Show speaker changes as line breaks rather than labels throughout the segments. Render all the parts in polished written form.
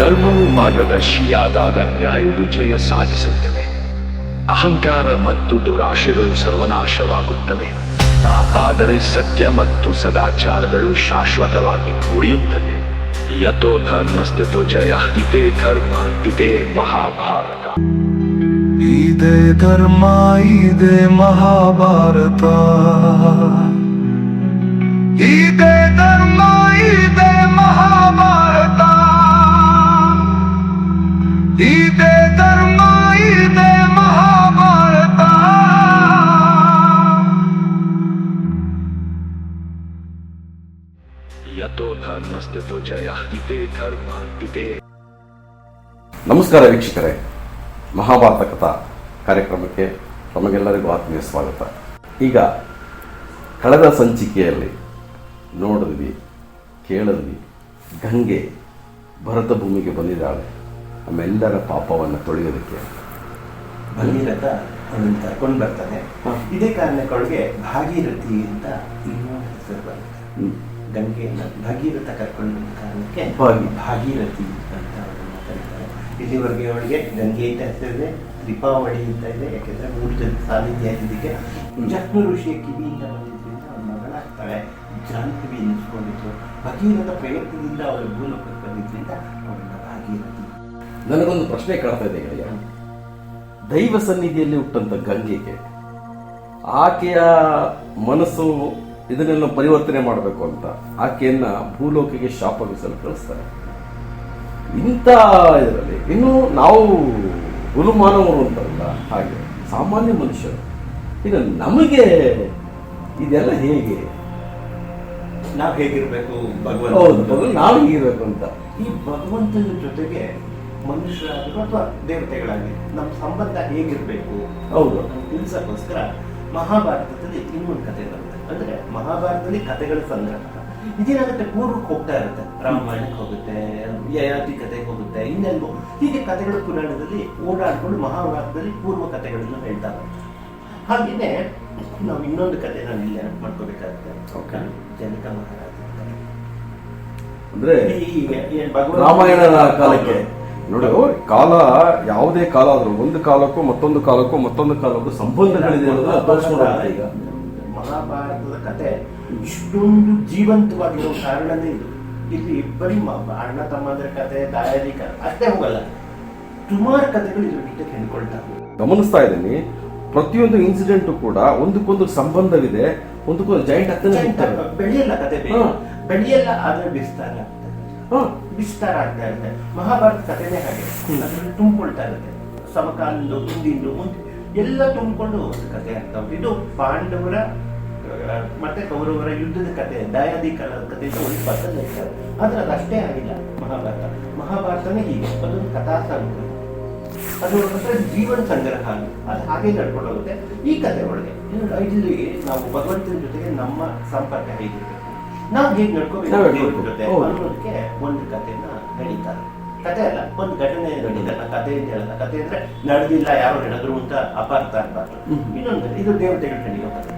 ಧರ್ಮವು ಮಾರ್ಗದರ್ಶಿಯಾದಾಗ ನ್ಯಾಯವು ಜಯ ಸಾಧಿಸುತ್ತವೆ. ಅಹಂಕಾರ ಮತ್ತು ದುರಾಶೆಗಳು ಸರ್ವನಾಶವಾಗುತ್ತವೆ. ಆದರೆ ಸತ್ಯ ಮತ್ತು ಸದಾಚಾರಗಳು ಶಾಶ್ವತವಾಗಿ ಉಳಿಯುತ್ತದೆ. ಯತೋ ಧರ್ಮಸ್ಥಿತೋ ಜಯ. ಇದೇ ಧರ್ಮ, ಇದೇ ಮಹಾಭಾರತ.
ಇದೇ ಧರ್ಮ, ಇದೇ ಮಹಾಭಾರತ. ಇದೇ ಧರ್ಮ, ಇದೇ ಮಹಾಭಾರತ. ಇದೇ ಧರ್ಮ, ಇದೇ ಮಹಾಭಾರತ.
ಯತೋ ಧರ್ಮಸ್ಥಿತೋ ಜಯ. ಇದೇ ಧರ್ಮ, ಇದೇ.
ನಮಸ್ಕಾರ ವೀಕ್ಷಕರೇ, ಮಹಾಭಾರತ ಕಥಾ ಕಾರ್ಯಕ್ರಮಕ್ಕೆ ತಮಗೆಲ್ಲರಿಗೂ ಆತ್ಮೀಯ ಸ್ವಾಗತ. ಈಗ ಕಳೆದ ಸಂಚಿಕೆಯಲ್ಲಿ ನೋಡಿದ್ವಿ, ಕೇಳಿದ್ವಿ, ಗಂಗೆ ಭರತ ಭೂಮಿಗೆ ಬಂದಿದ್ದಾಳೆ ನಮ್ಮೆಲ್ಲರ ಪಾಪವನ್ನು ತೊಳೆಯೋದಕ್ಕೆ.
ಭಗೀರಥ ಅವನನ್ನು ಕರ್ಕೊಂಡು ಬರ್ತಾನೆ. ಇದೇ ಕಾರಣಕ್ಕೆ ಭಾಗೀರಥಿ ಅಂತ ಇನ್ನೊಂದು ಹೆಸರು ಬರುತ್ತೆ. ಗಂಗೆಯನ್ನು ಭಗೀರಥ ಕರ್ಕೊಂಡು ಬಂದ ಕಾರಣಕ್ಕೆ ಭಾಗೀರಥಿ ಅಂತ ಅವರನ್ನು ಕರೀತಾರೆ. ಇಲ್ಲಿವರೆಗೆ ಅವಳಿಗೆ ಗಂಗೆ ಅಂತ ಹೆಸರಿದೆ, ದೀಪಾವಳಿ ಅಂತ ಇದೆ. ಯಾಕೆಂದ್ರೆ 3 ಜನ ಸಾನ್ನಿಧ್ಯ ಇದಕ್ಕೆ ಜಕ್ನ ಋಷಿಯ ಕಿವಿಯಿಂದ ಬಂದಿದ್ದರಿಂದ ಅವನ ಮಗಳಾಗ್ತಾಳೆ. ಜಾಹ್ನವಿ ಎನಿಸ್ಕೊಂಡಿದ್ರು. ಭಗೀರಥ ಪ್ರಯತ್ನದಿಂದ ಅವರ ಭೂಲೋಕಕ್ಕೆ ಬಂದಿದ್ದರಿಂದ ಅವಳನ್ನ ಭಾಗೀರಥಿ.
ನನಗೊಂದು ಪ್ರಶ್ನೆ ಕಾಡ್ತಾ ಇದೆ ಗೆಳೆಯ. ದೈವ ಸನ್ನಿಧಿಯಲ್ಲಿ ಹುಟ್ಟಂತ ಗಂಗೆಗೆ ಆಕೆಯ ಮನಸ್ಸು ಇದನ್ನೆಲ್ಲ ಪರಿವರ್ತನೆ ಮಾಡಬೇಕು ಅಂತ ಆಕೆಯನ್ನ ಭೂಲೋಕಿಗೆ ಶಾಪವಿಸಲು ಕಳಿಸ್ತಾರೆ. ಇಂಥ ಇದರಲ್ಲಿ ಇನ್ನು ನಾವು ಹುಲು ಮಾನವರು ಅಂತಾರಲ್ಲ, ಹಾಗೆ ಸಾಮಾನ್ಯ ಮನುಷ್ಯರು. ಈಗ ನಮಗೆ ಇದೆಲ್ಲ ಹೇಗೆ,
ನಾವು ಹೇಗಿರ್ಬೇಕು,
ಹೌದು ನಾವು ಹೇಗಿರ್ಬೇಕು ಅಂತ.
ಈ ಭಗವಂತನ ಜೊತೆಗೆ ಮನುಷ್ಯರಾಗಲಿ ಅಥವಾ ದೇವತೆಗಳಾಗಲಿ ನಮ್ಮ ಸಂಬಂಧ ಹೇಗಿರ್ಬೇಕು
ಹೌದು
ತಿಳಿಸೋಕ್ಕೋಸ್ಕರ ಮಹಾಭಾರತದಲ್ಲಿ ಇನ್ನೊಂದು ಕಥೆ ಬರುತ್ತೆ. ಅಂದ್ರೆ ಮಹಾಭಾರತದಲ್ಲಿ ಕಥೆಗಳ ಸಂಗ್ರಹ. ಇದೇನಾಗುತ್ತೆ, ಪೂರ್ವಕ್ಕೆ ಹೋಗ್ತಾ ಇರುತ್ತೆ. ರಾಮಾಯಣಕ್ಕೆ ಹೋಗುತ್ತೆ, ಯಯಾತಿ ಕಥೆಗೆ ಹೋಗುತ್ತೆ, ಇನ್ನೆಲ್ವೋ ಹೀಗೆ ಕಥೆಗಳು ಪುರಾಣದಲ್ಲಿ ಓಡಾಡ್ಕೊಂಡು ಮಹಾಭಾರತದಲ್ಲಿ ಪೂರ್ವ ಕಥೆಗಳನ್ನು ಹೇಳ್ತಾ ಬರುತ್ತೆ. ಹಾಗೇನೆ ನಾವು ಇನ್ನೊಂದು ಕಥೆ ನಾನು ಇಲ್ಲಿ ನೆನಪು ಮಾಡ್ಕೋಬೇಕಾಗುತ್ತೆ. ಜನಕ ಮಹಾರಾಜ
ಅಂದ್ರೆ
ಭಗವಂತ
ರಾಮಾಯಣದ ಕಾಲಕ್ಕೆ ನೋಡಿ, ಕಾಲ ಯಾವುದೇ ಕಾಲ ಆದ್ರೂ ಒಂದು ಕಾಲಕ್ಕೂ ಮತ್ತೊಂದು ಸಂಬಂಧಗಳಿದೆ ಅನ್ನೋದನ್ನ ತೋರಿಸ್ಕೊಂಡು ಈಗ
ಮಹಾಭಾರತದ ಕತೆ ಇಷ್ಟೊಂದು ಜೀವಂತವಾಗಿರೋ ಕಾರಣನೇ ಇದು. ಇಲ್ಲಿ ಬರೀ ಅಣ್ಣ ತಮ್ಮಂದ್ರ ಕತೆ, ದಾಯಾದಿ ಕತೆ ಅಷ್ಟೇ ಹೋಗಲ್ಲ, ಸುಮಾರು ಕಥೆಗಳು ಇದ್ರ ಗಿಟ್ಟಕ್ಕೆ ಹೆಣ್ಕೊಳ್ತಾ
ಗಮನಿಸ್ತಾ ಇದ್ದೀನಿ. ಪ್ರತಿಯೊಂದು ಇನ್ಸಿಡೆಂಟ್ ಕೂಡ ಒಂದಕ್ಕೊಂದು ಸಂಬಂಧವಿದೆ, ಒಂದಕ್ಕೊಂದು ಜಾಯಿಂಟ್ ಆಗ್ತಾನೆ.
ಬೆಳೆಯಲ್ಲ ಕತೆ, ಬೆಳೆಯಲ್ಲ ಆದ್ರೆ ವಿಸ್ತಾರ ಆಗ್ತಾ ಇರುತ್ತೆ. ಮಹಾಭಾರತ ಕಥೆನೇ ಹಾಗೆ, ಅದ್ರಲ್ಲಿ ತುಂಬಿಕೊಳ್ತಾ ಇರುತ್ತೆ. ಸಮಕಾಲದ್ದು, ಹಿಂದಿಂದು, ಎಲ್ಲ ತುಂಬಿಕೊಂಡು ಒಂದು ಕಥೆ ಆಗ್ತಾ ಉಂಟು. ಇದು ಪಾಂಡವರ ಮತ್ತೆ ಕೌರವರ ಯುದ್ಧದ ಕಥೆ, ದಾಯಾದಿ ಕಾಲದ ಕಥೆ ಒಂದು ಪಕ್ಕದಲ್ಲಿ ಇರ್ತಾರೆ. ಆದ್ರೆ ಅದಷ್ಟೇ ಆಗಿಲ್ಲ ಮಹಾಭಾರತನೇ ಹೀಗೆ ಅದೊಂದು ಕಥಾ ಸಂಗ್ರಹ, ಅದು ಒಂಥರ ಜೀವನ ಸಂಗ್ರಹ. ಅದು ಹಾಗೆ ನಡ್ಕೊಂಡು ಹೋಗುತ್ತೆ. ಈ ಕಥೆ ಒಳಗೆ ಇಲ್ಲಿ ನಾವು ಭಗವಂತನ ಜೊತೆಗೆ ನಮ್ಮ ಸಂಪರ್ಕ ಹೇಗಿರ್ಬೇಕು, ನಾವು ಹೇಗೆ ನಡ್ಕೋಬೇಕು ದೇವ್ರ ಜೊತೆ ಅನ್ನೋದಕ್ಕೆ ಒಂದು ಕಥೆನ ನಡೀತಾರೆ. ಕತೆ ಅಲ್ಲ, ಒಂದು ಘಟನೆ ನಡೀತಲ್ಲ, ಕತೆ ಅಂತ ಹೇಳಲ್ಲ. ಕತೆ ಅಂದ್ರೆ ನಡೆದಿಲ್ಲ, ಯಾರು ನಡೆದ್ರು ಅಂತ ಅಪಾರ್ಥ ಆಗ್ಬಾರ್ದು. ಇನ್ನೊಂದು ಇದು ದೇವತೆಗಳು ನಡೆಯೋ ಕಥೆ.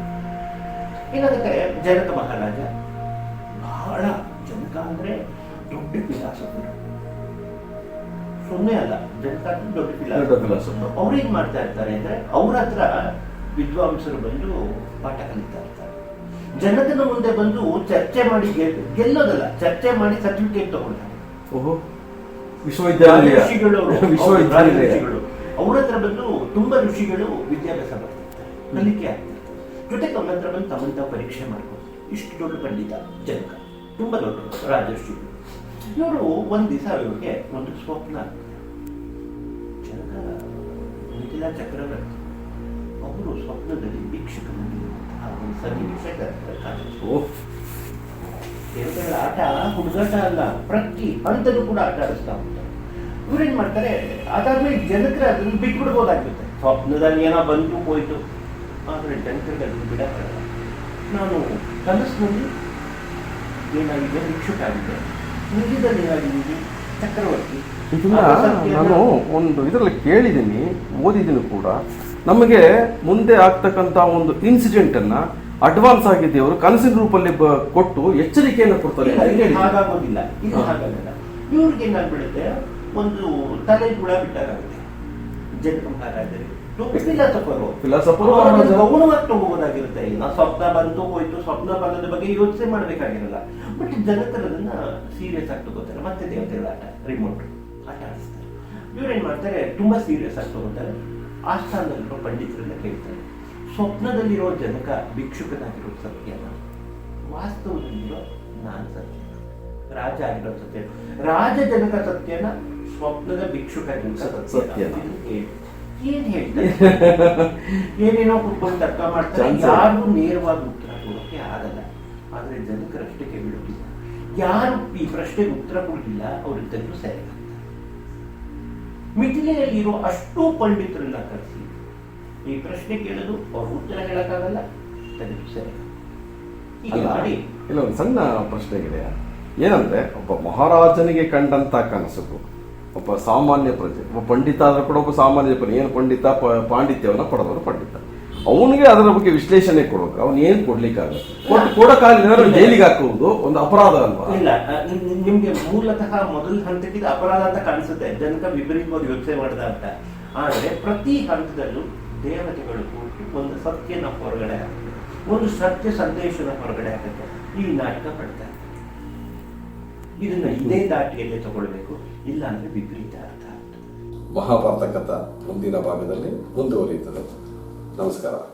ಏನದಕ್ಕೆ ಜನಕ ಮಹಾರಾಜ ಬಹಳ, ಜನಕ ಅಂದ್ರೆ ದೊಡ್ಡ ಫಿಲಾಸಫರ್, ಸುಮ್ಮನೆ ಅಲ್ಲ. ಜನಕ ಅಂದ್ರೆ ದೊಡ್ಡ ಫಿಲಾಸಫರ್. ಅವ್ರೇನ್ ಮಾಡ್ತಾ ಇರ್ತಾರೆ ಅಂದ್ರೆ ಅವ್ರ ಹತ್ರ ವಿದ್ವಾಂಸರು ಬಂದು ಪಾಠ ಕಲಿತಾ ಇರ್ತಾರೆ. ಜನಕನ ಮುಂದೆ ಬಂದು ಚರ್ಚೆ ಮಾಡಿ ಗೆಲ್ಲೋದಲ್ಲ, ಚರ್ಚೆ ಮಾಡಿ ಸರ್ಟಿಫಿಕೇಟ್ ತಗೊಳ್ತಾರೆ. ಋಷಿಗಳು ಅವ್ರ ಹತ್ರ ಬಂದು ತುಂಬಾ ಋಷಿಗಳು ವಿದ್ಯಾಭ್ಯಾಸ ಮಾಡ್ತಿರ್ತಾರೆ, ಕಲಿಕೆ ಆಗ್ತಿರ್ತಾರೆ. ಜೊತೆಗೆ ಅವ್ರ ಹತ್ರ ಬಂದು ತಮ್ಮಂತ ಪರೀಕ್ಷೆ ಮಾಡ್ಬೋದು. ಇಷ್ಟು ದೊಡ್ಡ ಪಂಡಿತ ಜನಕ, ತುಂಬಾ ದೊಡ್ಡ ರಾಜರ್ಷಿಗಳು. ಇವರು ಒಂದ್ ದಿವಸ ಇವ್ರಿಗೆ ಒಂದು ಸ್ವಪ್ನ. ಜನಕ ಮಿಥಿಲಾ ಚಕ್ರವರ್ತಿ ಅವರು ಸ್ವಪ್ನದಲ್ಲಿ ಭಿಕ್ಷುಕನಲ್ಲಿ ದೇವತೆಗಳ ಆಟ ಹುಡುಗಾಟ ಅಲ್ಲ, ಪ್ರತಿ ಹಂತದೂ ಕೂಡ ಆಟ ಆಡಿಸ್ತಾ ಹೋಗ್ತಾರೆ. ಇವ್ರೇನ್ ಮಾಡ್ತಾರೆ, ಅದಾದ್ಮೇಲೆ ಜನಕರ ಅದನ್ನು ಬಿಟ್ಬಿಡ್ಬೋದಾಗುತ್ತೆ. ಸ್ವಪ್ನದಲ್ಲಿ ಏನೋ ಬಂತು ಹೋಯ್ತು, ಆದ್ರೆ ಜನಕರಿಗೆ ಅದನ್ನು ಬಿಡಕ್ಕಾಗಲ್ಲ. ನಾನು ಕನಸಿನಲ್ಲಿ ಏನಾಗಿದೆ, ಭಿಕ್ಷುಕ ಆಗಿದೆ, ನಿಜದಲ್ಲಿ ಏನಾಗಿದ್ದೀನಿ ಚಕ್ರವರ್ತಿ.
ನಾನು ಒಂದು ಇದರಲ್ಲಿ ಕೇಳಿದ್ದೀನಿ, ಓದಿದ್ದೀನಿ ಕೂಡ. ನಮಗೆ ಮುಂದೆ ಆಗ್ತಕ್ಕಂಥ ಒಂದು ಇನ್ಸಿಡೆಂಟ್ ಅನ್ನ ಅಡ್ವಾನ್ಸ್ ಆಗಿ ದೇವರು ಕನಸಿನ ರೂಪದಲ್ಲಿ ಕೊಟ್ಟು ಎಚ್ಚರಿಕೆಯನ್ನು ಕೊಡ್ತಾರೆ.
ಹಾಗಾಗೋದಿಲ್ಲ, ಇದು ಹಾಗಾಗಲ್ಲ. ಇವ್ರಿಗೆ ಏನಾಗ್ಬಿಡುತ್ತೆ, ಒಂದು ತಲೆ ಗುಳ ಬಿಟ್ಟಾಗುತ್ತೆ ಜನಕ ಮಹಾರಾಜರಿಗೆ.
ಫಿಲಾಸಫರು
ಗೌನವಾಗಿ ತಗೋಬೋದಾಗಿರುತ್ತೆ. ನಾವು ಸ್ವಪ್ನ ಬಂತು ಹೋಯ್ತು, ಸ್ವಪ್ನ ಬಂದದ ಬಗ್ಗೆ ಯೋಚನೆ ಮಾಡ್ಬೇಕಾಗಿರಲ್ಲ. ಬಟ್ ಜನಕರು ಅದನ್ನ ಸೀರಿಯಸ್ ಆಗಿ ತಗೋತಾರೆ. ಮತ್ತೆ ದೇವತೆಗಳ ಆಟ, ರಿಮೋಟ್ ಆಟ ಆಡಿಸ್ತಾರೆ. ಇವ್ರೇನ್ ಮಾಡ್ತಾರೆ, ತುಂಬಾ ಸೀರಿಯಸ್ ಆಗಿ ತಗೋತಾರೆ. ಆಸ್ಥಾನದಲ್ಲಿರೋ ಪಂಡಿತರನ್ನ ಕೇಳ್ತಾರೆ, ಸ್ವಪ್ನದಲ್ಲಿರೋ ಜನಕ ಭಿಕ್ಷುಕನಾಗಿರೋ ಸತ್ಯನ, ವಾಸ್ತವದಲ್ಲಿರೋ ನಾನ್ ಸತ್ಯ, ರಾಜ ಆಗಿರೋ ಸತ್ಯ, ರಾಜ ಜನಕ ಸತ್ಯನ, ಸ್ವಪ್ನದ ಭಿಕ್ಷುಕ ಜನಕ ಸತ್ಯ ಏನ್ ಹೇಳ್ತಾರೆ? ಏನೇನೋ ಕುತ್ಕೊಂಡು ತರ್ಕ ಮಾಡ್ತಾರೆ. ಯಾರು ನೇರವಾಗಿ ಉತ್ತರ ಕೊಡೋಕೆ ಆಗಲ್ಲ. ಆದ್ರೆ ಜನಕರಷ್ಟಕ್ಕೆ ಬಿಡುತ್ತಿಲ್ಲ. ಯಾರು ಈ ಪ್ರಶ್ನೆಗೆ ಉತ್ತರ ಕೊಡಲಿಲ್ಲ ಅವರಿದ್ದನ್ನು ಸರಿ. ಮಿಥಿಲೆಯಲ್ಲಿರೋ ಅಷ್ಟು ಪಂಡಿತರನ್ನ ಕರೆಸಿ ಈ ಪ್ರಶ್ನೆ ಕೇಳೋದು, ಅವ್ರ ಉತ್ತರ ಹೇಳಕ್ಕಾಗಲ್ಲ, ತೆಗೆದು ಸರಿ.
ಇಲ್ಲ, ಒಂದು ಸಣ್ಣ ಪ್ರಶ್ನೆ ಇದೆ. ಏನಂದ್ರೆ, ಒಬ್ಬ ಮಹಾರಾಜನಿಗೆ ಕಂಡಂತ ಕನಸು ಒಬ್ಬ ಸಾಮಾನ್ಯ ಪ್ರಜೆ, ಒಬ್ಬ ಪಂಡಿತ ಆದ್ರೂ ಕೂಡ ಒಬ್ಬ ಸಾಮಾನ್ಯ ಪ್ರಜೆ, ಏನು ಪಂಡಿತ ಪಾಂಡಿತ್ಯವನ್ನ ಪಡೆದವರು ಪಂಡಿತ, ಅವನಿಗೆ ಅದರ ಬಗ್ಗೆ ವಿಶ್ಲೇಷಣೆ ಕೊಡೋಕೆ ಅವನು ಏನ್ ಕೊಡ್ಲಿಕ್ಕಾಗತ್ತೆ? ಕೊಡಕ್ಕಾಗಲಿಲ್ಲ ಜೈಲಿಗೆ ಹಾಕುವುದು ಒಂದು ಅಪರಾಧ ಅಲ್ವಾ?
ಇಲ್ಲ, ನಿಮ್ಗೆ ಮೂಲತಃ ಮೊದಲ ಹಂತಕ್ಕೆ ಅಪರಾಧ ಅಂತ ಕಾಣಿಸುತ್ತೆ, ಜನಕ ವಿಪರೀತವಾಗಿ ಯೋಚನೆ ಮಾಡಿದ ಅಂತ. ಆದ್ರೆ ಪ್ರತಿ ಹಂತದಲ್ಲೂ ದೇವತೆಗಳು ಕೂಡಿ ಒಂದು ಸತ್ಯನ ಹೊರಗಡೆ ಹಾಕುತ್ತೆ, ಒಂದು ಸತ್ಯ ಸಂದೇಶನ ಹೊರಗಡೆ ಹಾಕುತ್ತೆ. ಈ ನಾಟಕ ಪಡ್ತಾರೆ. ಇದನ್ನ ಇದೇ ದಾಟಿಯಲ್ಲೇ ತಗೊಳ್ಬೇಕು, ಇಲ್ಲ ಅಂದ್ರೆ ವಿಪರೀತ ಅರ್ಥ ಆಗ್ತದೆ.
ಮಹಾಭಾರತ ಕಥಾ ಮುಂದಿನ ಭಾಗದಲ್ಲಿ ಮುಂದುವರಿಯುತ್ತದೆ. ನಮಸ್ಕಾರ.